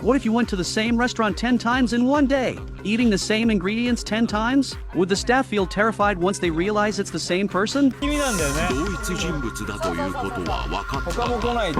What if you went to the same restaurant 10 times in one day, eating the same ingredients 10 times? Would the staff feel terrified once they realize it's the same person? 意味なんだよね。同一人物だということは分かったが、他も来ない。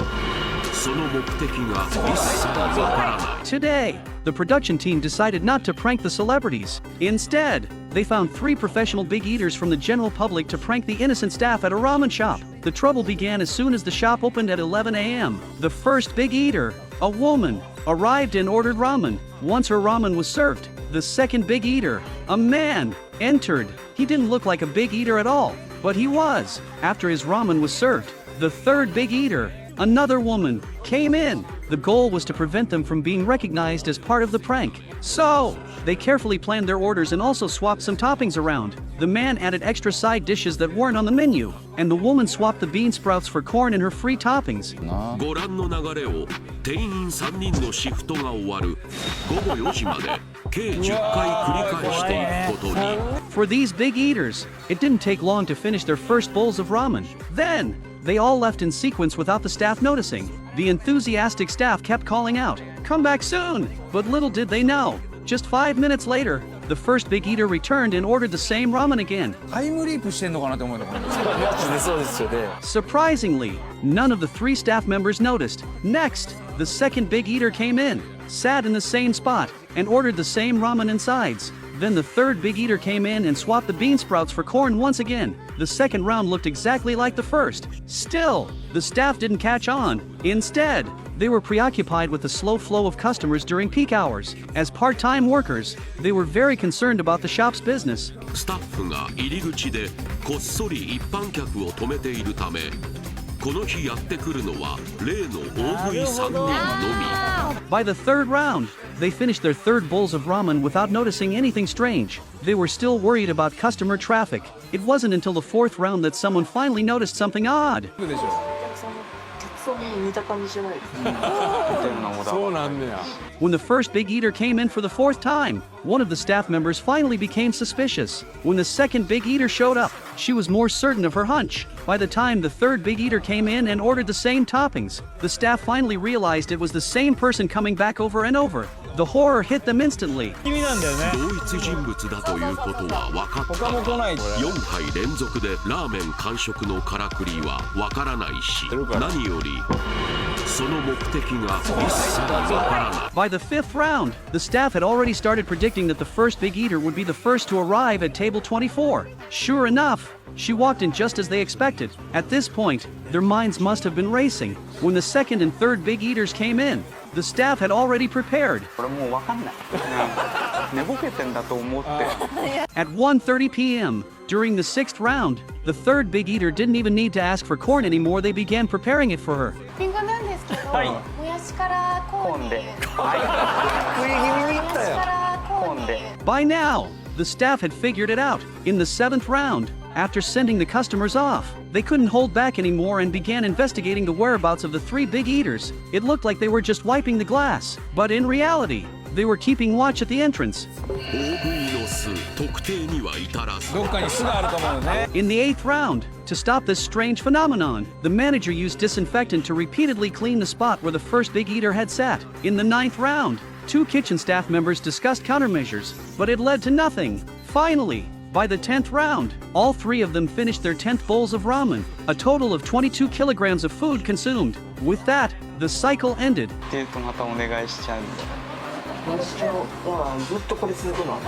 その目的が一切分からない。 Today, the production team decided not to prank the celebrities. Instead, they found 3 professional big eaters from the general public to prank the innocent staff at a ramen shop. The trouble began as soon as the shop opened at 11 a.m. The first big eater, a woman, arrived and ordered ramen. Once her ramen was served, the second big eater, a man, entered. He didn't look like a big eater at all, but he was. After his ramen was served, the third big eater, another woman, came in. The goal was to prevent them from being recognized as part of the prank. So, they carefully planned their orders and also swapped some toppings around. The man added extra side dishes that weren't on the menu, and the woman swapped the bean sprouts for corn in her free toppings. ご覧の流れを店員3人のシフトが終わる午後4時まで計10回繰り返していくことに。 For these big eaters, it didn't take long to finish their first bowls of ramen. Then, they all left in sequence without the staff noticing. The enthusiastic staff kept calling out, "Come back soon!" But little did they know, just 5 minutes later, the first big eater returned and ordered the same ramen again. タイムリープしてんのかなって思うよ。そうですよね。 Surprisingly, none of the 3 staff members noticed. Next, the second big eater came in, sat in the same spot, and ordered the same ramen and sides. Then the third big eater came in and swapped the bean sprouts for corn once again. The second round looked exactly like the first. Still, the staff didn't catch on. Instead, they were preoccupied with the slow flow of customers during peak hours. As part-time workers, they were very concerned about the shop's business. スタッフが入り口でこっそり一般客を止めているため、この日やってくるのは例の大食い3人のみ。 By the third round, they finished their third bowls of ramen without noticing anything strange. They were still worried about customer traffic. It wasn't until the fourth round that someone finally noticed something odd. そうなんだよ。 When the first big eater came in for the 4th time, one of the staff members finally became suspicious. When the second big eater showed up, she was more certain of her hunch. By the time the third big eater came in and ordered the same toppings, the staff finally realized it was the same person coming back over and over. The horror hit them instantly. 意味なんだよね。同一人物だということは分かった他も来ないが、4杯連続でラーメン完食のからくりは分からないし、何よりその目的が一切分からない。 By the 5th round, the staff had already started predicting that the first big eater would be the first to arrive at table 24. Sure enough, she walked in just as they expected. At this point, their minds must have been racing. When the second and third big eaters came in, the staff had already prepared. これもうわかんない。寝ぼけてんだと思って。 At 1:30 p.m., during the 6th round, the third big eater didn't even need to ask for corn anymore. They began preparing it for her. リンゴなんですけど、もやしからコーンに。食い気味にいったよ。コーンで。 By now, the staff had figured it out. In the 7th round, after sending the customers off, they couldn't hold back anymore and began investigating the whereabouts of the 3 big eaters. It looked like they were just wiping the glass, but in reality, they were keeping watch at the entrance. 大食いの巣、特定には至らず。どっかに巣があると思うよね。 In the 8th round, to stop this strange phenomenon, the manager used disinfectant to repeatedly clean the spot where the first big eater had sat. In the 9th round, 2 kitchen staff members discussed countermeasures, but it led to nothing. Finally, by the 10th round, all 3 of them finished their 10th bowls of ramen, a total of 22 kilograms of food consumed. With that, the cycle ended. っていうとまたお願いしちゃうんで。ずっとこれ続くの。